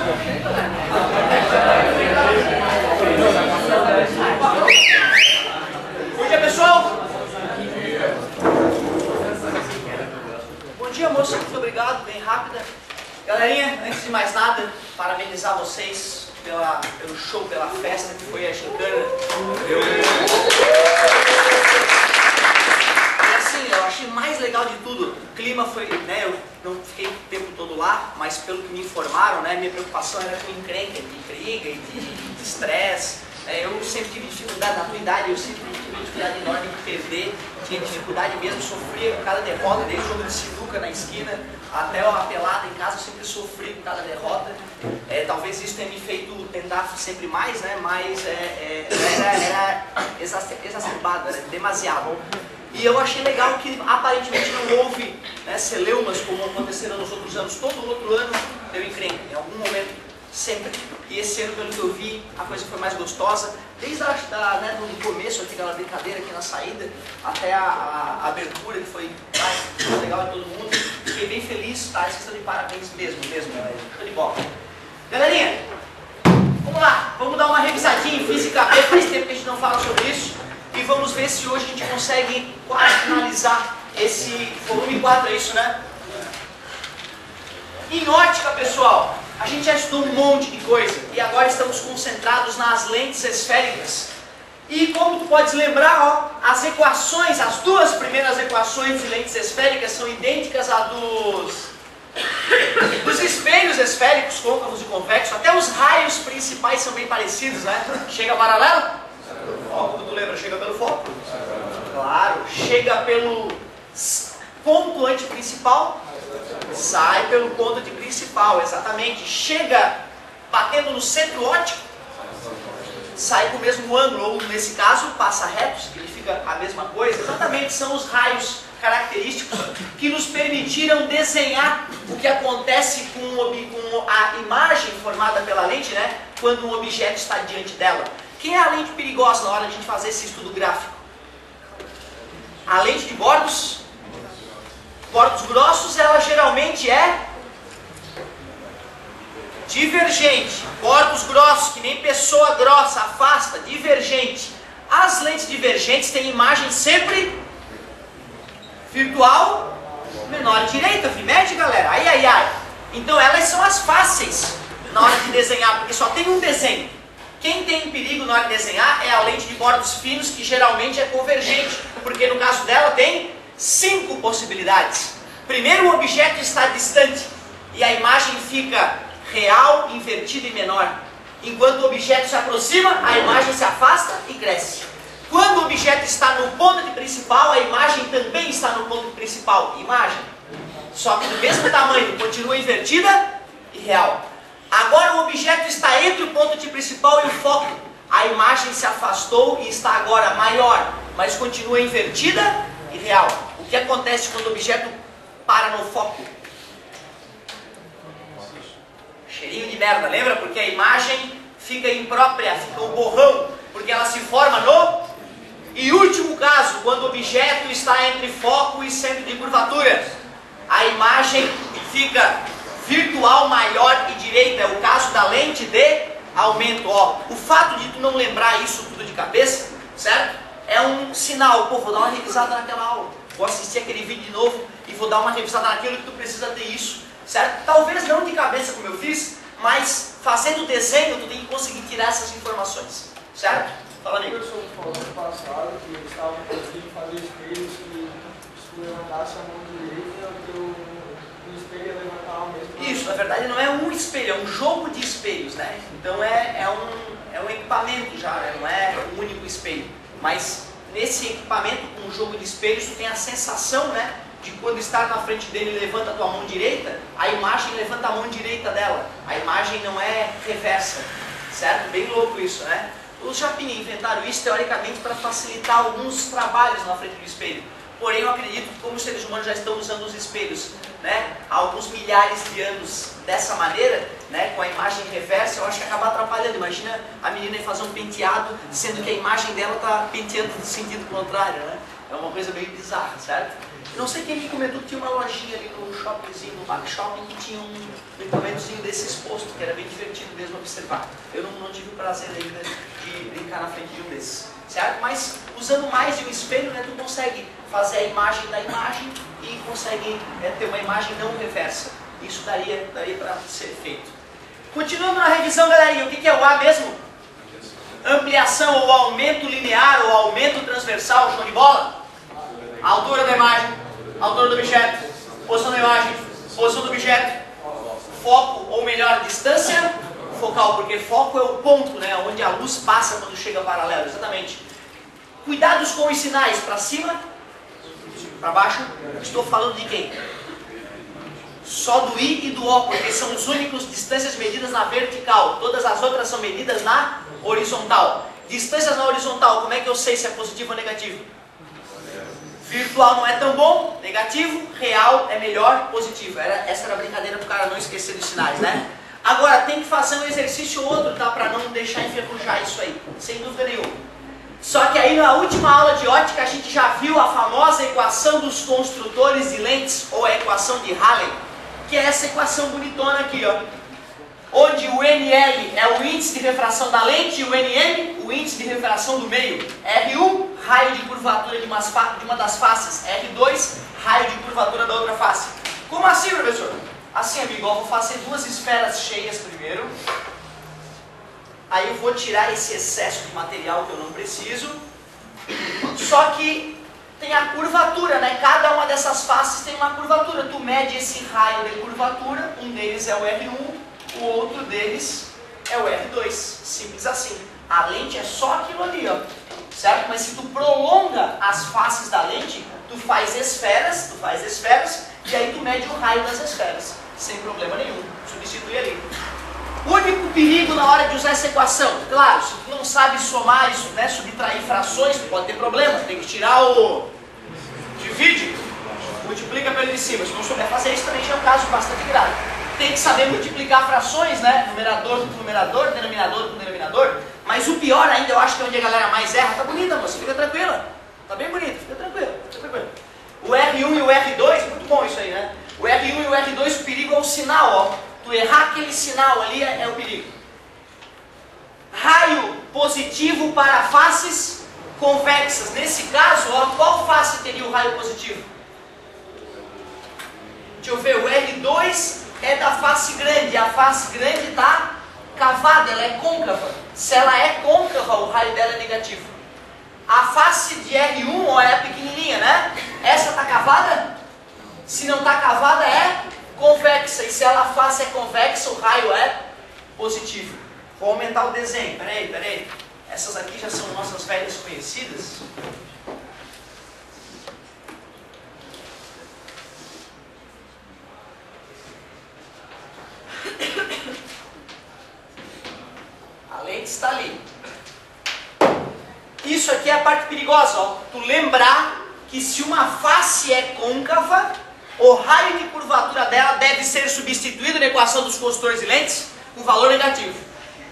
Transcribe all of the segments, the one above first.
Bom dia, pessoal. Bom dia, moça. Muito obrigado. Bem rápida. Galerinha, antes de mais nada, parabenizar vocês pelo show, pela festa que foi a gincana. E assim, eu achei mais legal de tudo. O clima foi, né, eu não fiquei o tempo todo lá, mas pelo que me informaram, né, minha preocupação era com encrenca, de briga e de estresse. Eu sempre tive dificuldade, na tua idade, eu sempre tive dificuldade enorme de perder, tinha dificuldade mesmo, sofria com cada derrota, desde o jogo de sinuca na esquina até a pelada em casa, eu sempre sofri com cada derrota. Talvez isso tenha me feito tentar sempre mais, né? Mas era exacerbado, era demasiado. E eu achei legal que aparentemente não houve, né, celeumas como aconteceram nos outros anos. Todo outro ano deu encrenca, em algum momento. Sempre. E esse ano, pelo que eu vi, a coisa foi mais gostosa. Desde do começo, aquela brincadeira aqui na saída, até a abertura, que foi mais legal de todo mundo. Fiquei bem feliz, tá? Vocês estão de parabéns mesmo, galera. Show de bola. Galerinha, vamos lá. Vamos dar uma revisadinha em física B. Faz tempo que a gente não fala sobre isso. E vamos ver se hoje a gente consegue quase finalizar esse volume 4, é isso, né? Em ótica, pessoal, a gente já estudou um monte de coisa e agora estamos concentrados nas lentes esféricas. E como tu podes lembrar, ó, as equações, as duas primeiras equações de lentes esféricas são idênticas à dos espelhos esféricos, côncavos e convexos. Até os raios principais são bem parecidos, né? Chega paralelo? Foco, tu lembra? Chega pelo foco? Claro. Chega pelo ponto antiprincipal? Sai pelo ponto de principal, exatamente. Chega batendo no centro óptico, sai com o mesmo ângulo, ou nesse caso, passa reto, significa a mesma coisa. Exatamente, são os raios característicos que nos permitiram desenhar o que acontece com a imagem formada pela lente, né, quando um objeto está diante dela. Quem é a lente perigosa na hora de a gente fazer esse estudo gráfico? A lente de bordos grossos, ela geralmente é divergente. Bordos grossos, que nem pessoa grossa, afasta, divergente. As lentes divergentes têm imagem sempre virtual menor direita, mede, galera? Ai, ai, ai. Então elas são as fáceis na hora de desenhar, porque só tem um desenho. Quem tem perigo na hora de desenhar é a lente de bordos finos, que geralmente é convergente, porque no caso dela tem 5 possibilidades. Primeiro, o objeto está distante e a imagem fica real, invertida e menor. Enquanto o objeto se aproxima, a imagem se afasta e cresce. Quando o objeto está no ponto principal, a imagem também está no ponto principal. Imagem. Só que do mesmo tamanho, continua invertida e real. Agora o objeto está entre o ponto principal e o foco. A imagem se afastou e está agora maior, mas continua invertida e real. O que acontece quando o objeto para no foco? Cheirinho de merda, lembra? Porque a imagem fica imprópria, fica um borrão, porque ela se forma no... E último caso, quando o objeto está entre foco e centro de curvatura, a imagem fica virtual, maior e direita. É o caso da lente de aumento. Ó, o fato de tu não lembrar isso tudo de cabeça, certo? É um sinal. Pô, vou dar uma revisada naquela aula. Vou assistir aquele vídeo de novo e vou dar uma revisada naquilo que tu precisa ter isso, certo? Talvez não de cabeça como eu fiz, mas fazendo desenho tu tem que conseguir tirar essas informações, certo? Fala aí. O professor falou no passado que eles estavam conseguindo fazer espelhos que se tu levantasse a mão direita, o espelho ia levantar ao mesmo tempo. Isso, na verdade não é um espelho, é um jogo de espelhos, né? Então é um equipamento já, né? Não é um único espelho. Mas nesse equipamento, com o jogo de espelhos, tu tem a sensação, né, de quando está na frente dele e levanta a tua mão direita, a imagem levanta a mão direita dela. A imagem não é reversa, certo? Bem louco isso, né? Os Japinha inventaram isso teoricamente para facilitar alguns trabalhos na frente do espelho. Porém, eu acredito que como os seres humanos já estão usando os espelhos, né, há alguns milhares de anos dessa maneira, né, com a imagem reversa, eu acho que acaba atrapalhando. Imagina a menina ir fazer um penteado, sendo que a imagem dela está penteando no sentido contrário, né? É uma coisa meio bizarra, certo? Não sei quem me comentou que tinha uma lojinha ali no shoppingzinho, no Back Shopping, que tinha um equipamentozinho desse exposto, que era bem divertido mesmo observar. Eu não tive o prazer ainda de brincar na frente de um desses, certo? Mas usando mais de um espelho, né, tu consegue fazer a imagem da imagem e consegue ter uma imagem não reversa. Isso daria para ser feito. Continuando na revisão, galerinha, o que é o A mesmo? Ampliação ou aumento linear ou aumento transversal, show de bola? Altura da imagem, altura do objeto, posição da imagem, posição do objeto, foco, ou melhor, distância focal, porque foco é o ponto, né, onde a luz passa quando chega paralelo, exatamente. Cuidados com os sinais, para cima, para baixo, estou falando de quem? Só do I e do O, porque são os únicos distâncias medidas na vertical, todas as outras são medidas na horizontal. Distâncias na horizontal, como é que eu sei se é positivo ou negativo? Virtual não é tão bom, negativo, real é melhor, positivo. Essa era a brincadeira para o cara não esquecer dos sinais, né? Agora, tem que fazer um exercício ou outro, tá? Para não deixar enferrujar isso aí, sem dúvida nenhuma. Só que aí na última aula de ótica a gente já viu a famosa equação dos construtores de lentes, ou a equação de Halley, que é essa equação bonitona aqui, ó. Onde o NL é o índice de refração da lente e o NM, o índice de refração do meio. R1, raio de curvatura de uma das faces. R2, raio de curvatura da outra face. Como assim, professor? Assim, amigo, eu vou fazer duas esferas cheias primeiro. Aí eu vou tirar esse excesso de material que eu não preciso. Só que tem a curvatura, né? Cada uma dessas faces tem uma curvatura. Tu mede esse raio de curvatura, um deles é o R1, o outro deles é o R2. Simples assim. A lente é só aquilo ali, ó. Certo? Mas se tu prolonga as faces da lente, tu faz esferas, e aí tu mede o raio das esferas. Sem problema nenhum. Substitui ali. O único perigo na hora de usar essa equação, claro, se tu não sabe somar isso, né, subtrair frações, pode ter problema, tem que tirar o... divide, multiplica pelo de cima. Se não souber fazer isso, também já é um caso bastante grave. Tem que saber multiplicar frações, né, numerador com numerador, denominador com denominador, mas o pior ainda, eu acho que é onde a galera mais erra. Tá bonita, moça, fica tranquila, tá bem bonita, fica tranquila, fica tranquila. O R1 e o R2, muito bom isso aí, né? O R1 e o R2, o perigo é o sinal, ó. Tu errar aquele sinal ali é o perigo. Raio positivo para faces convexas. Nesse caso, ó, qual face teria o raio positivo? Deixa eu ver, o R2 é da face grande. A face grande está cavada, ela é côncava. Se ela é côncava, o raio dela é negativo. A face de R1, ó, é a pequenininha, né? Essa está cavada? Se não está cavada, é convexa, e se ela face é convexa, o raio é positivo. Vou aumentar o desenho, peraí. Essas aqui já são nossas velhas conhecidas. A lente está ali. Isso aqui é a parte perigosa, ó. Tu lembrar que se uma face é côncava, o raio de curvatura dela deve ser substituído na equação dos construtores de lentes com valor negativo.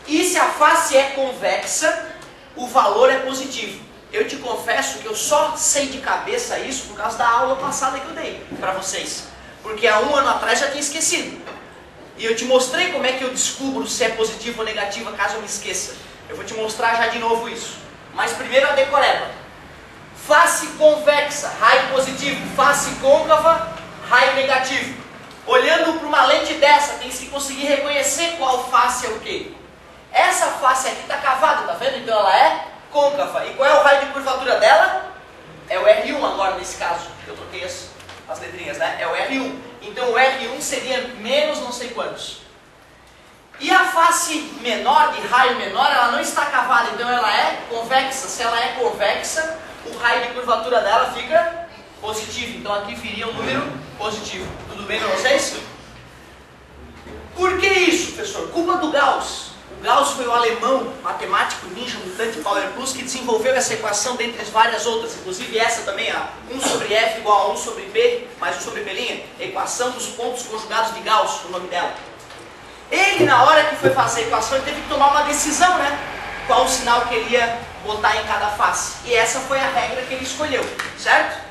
E se a face é convexa, o valor é positivo. Eu te confesso que eu só sei de cabeça isso por causa da aula passada que eu dei para vocês. Porque há um ano atrás já tinha esquecido. E eu te mostrei como é que eu descubro se é positivo ou negativo caso eu me esqueça. Eu vou te mostrar já de novo isso. Mas primeiro a decoreba. Face convexa, raio positivo. Face côncava, raio negativo. Olhando para uma lente dessa, tem que conseguir reconhecer qual face é o quê. Essa face aqui está cavada, tá vendo? Então ela é côncava. E qual é o raio de curvatura dela? É o R1 agora nesse caso. Eu troquei as letrinhas, né? É o R1. Então o R1 seria menos não sei quantos. E a face menor, de raio menor, ela não está cavada, então ela é convexa. Se ela é convexa, o raio de curvatura dela fica positivo. Então aqui viria um número positivo. Tudo bem para vocês? Por que isso, professor? Culpa do Gauss. O Gauss foi o alemão, matemático, ninja, mutante, Power Plus, que desenvolveu essa equação dentre as várias outras, inclusive essa também, a 1 sobre F igual a 1 sobre P, mais 1 sobre P', equação dos pontos conjugados de Gauss, o nome dela. Ele, na hora que foi fazer a equação, ele teve que tomar uma decisão, né? Qual o sinal que ele ia botar em cada face. E essa foi a regra que ele escolheu, certo?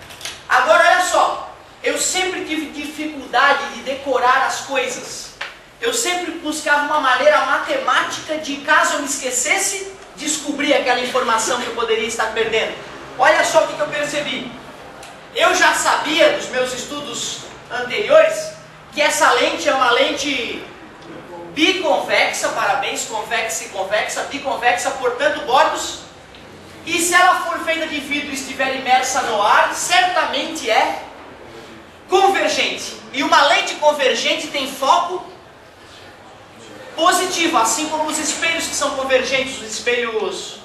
Agora olha só, eu sempre tive dificuldade de decorar as coisas. Eu sempre buscava uma maneira matemática de, caso eu me esquecesse, descobrir aquela informação que eu poderia estar perdendo. Olha só o que eu percebi. Eu já sabia dos meus estudos anteriores que essa lente é uma lente biconvexa, parabéns, convexa e convexa, biconvexa, portanto bordos. E se ela for feita de vidro e estiver imersa no ar, certamente é convergente. E uma lente convergente tem foco positivo, assim como os espelhos que são convergentes, os espelhos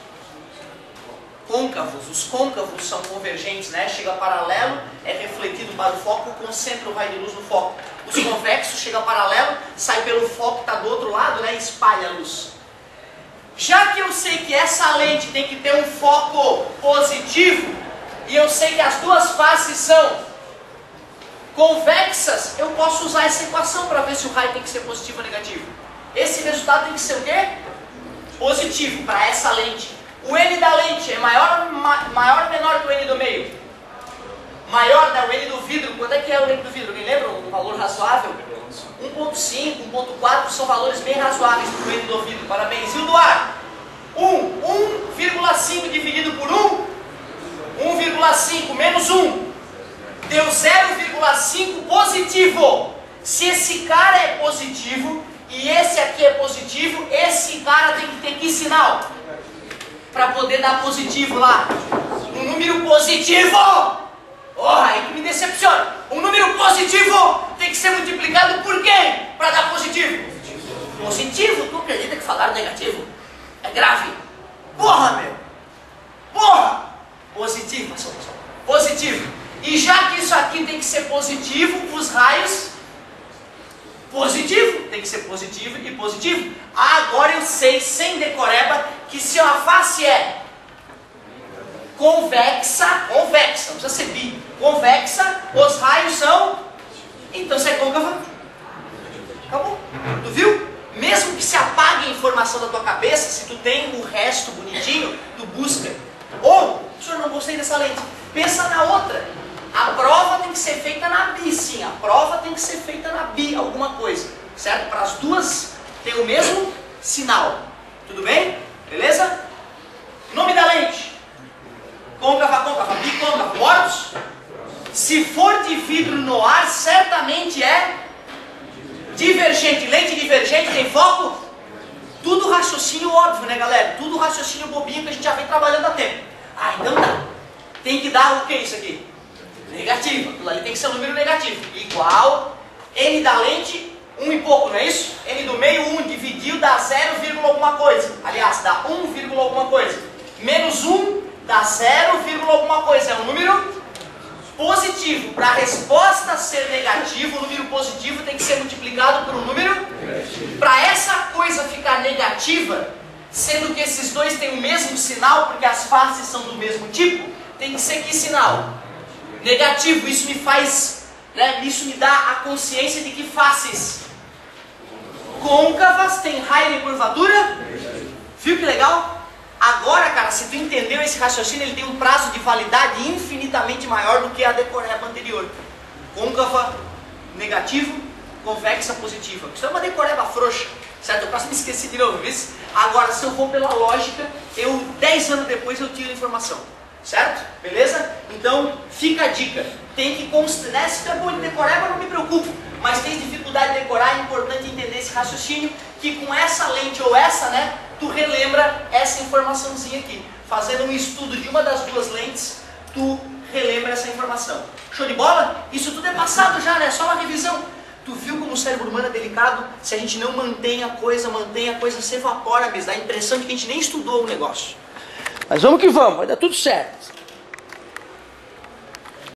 côncavos. Os côncavos são convergentes, né? Chega paralelo, é refletido para o foco, concentra o raio de luz no foco. Os convexos chega paralelo, sai pelo foco que está do outro lado, né? E espalha a luz. Já que eu sei que essa lente tem que ter um foco positivo, e eu sei que as duas faces são convexas, eu posso usar essa equação para ver se o raio tem que ser positivo ou negativo. Esse resultado tem que ser o quê? Positivo para essa lente. O N da lente é maior ou menor que o N do meio? Maior, né? O N do vidro. Quanto é que é o N do vidro? Alguém lembra? Um valor razoável? 1.5, 1.4 são valores bem razoáveis para o N do vidro. Parabéns. E o do ar? 1,5 dividido por 1? 1,5 menos 1. Deu 0,5 positivo. Se esse cara é positivo e esse aqui é positivo, esse cara tem que ter que sinal? Para poder dar positivo lá. Um número positivo! Aí que me decepciona. Um número positivo tem que ser multiplicado por quem? Para dar positivo. Positivo? Tu acredita que falaram negativo? É grave. Porra, meu. Porra. Positivo. Positivo. E já que isso aqui tem que ser positivo, os raios positivo, tem que ser positivo e positivo. Agora eu sei, sem decoreba, que se uma face é convexa, não precisa ser bi, convexa, os raios são, então se é côncava, acabou. Tu viu? Mesmo que se apague a informação da tua cabeça, se tu tem o resto bonitinho, tu busca. Ou, senhor, não gostei dessa lente, pensa na outra. A prova tem que ser feita na bi, sim. A prova tem que ser feita na bi, alguma coisa. Certo? Para as duas ter o mesmo sinal. Tudo bem? Beleza? Nome da lente. Côncava, côncava, bicôncava. Bordos? Se for de vidro no ar, certamente é divergente. Lente divergente tem foco? Tudo raciocínio óbvio, né, galera? Tudo raciocínio bobinho que a gente já vem trabalhando há tempo. Então dá. Tem que dar o que isso aqui? Negativo. Aquilo ali tem que ser um número negativo. Igual N da lente, 1 e pouco, não é isso? N do meio, 1. Dividiu, dá 0, alguma coisa. Aliás, dá 1, alguma coisa. Menos 1 dá 0, alguma coisa. É um número positivo. Para a resposta ser negativa, o número positivo tem que ser multiplicado por um número negativo. Para essa coisa ficar negativa, sendo que esses dois têm o mesmo sinal, porque as faces são do mesmo tipo, tem que ser que sinal? Negativo. Isso me faz, né, isso me dá a consciência de que faces côncavas têm raio de curvatura. Viu que legal? Agora, cara, se tu entendeu esse raciocínio, ele tem um prazo de validade infinitamente maior do que a decoreba anterior. Côncava, negativo, convexa, positiva. Isso é uma decoreba frouxa, certo? Eu quase me esqueci de novo, viu? Agora, se eu vou pela lógica, 10 anos depois eu tiro a informação. Certo? Beleza? Então, fica a dica. Tem que considerar, se tu é bom de decoreba, não me preocupo. Mas tem dificuldade de decorar, é importante entender esse raciocínio, que com essa lente ou essa, né, tu relembra essa informaçãozinha aqui. Fazendo um estudo de uma das duas lentes, tu relembra essa informação. Show de bola? Isso tudo é passado já, né? Só uma revisão. Tu viu como o cérebro humano é delicado? Se a gente não mantém a coisa se evapora mesmo. Dá a impressão de que a gente nem estudou o negócio. Mas vamos que vamos, vai dar tudo certo.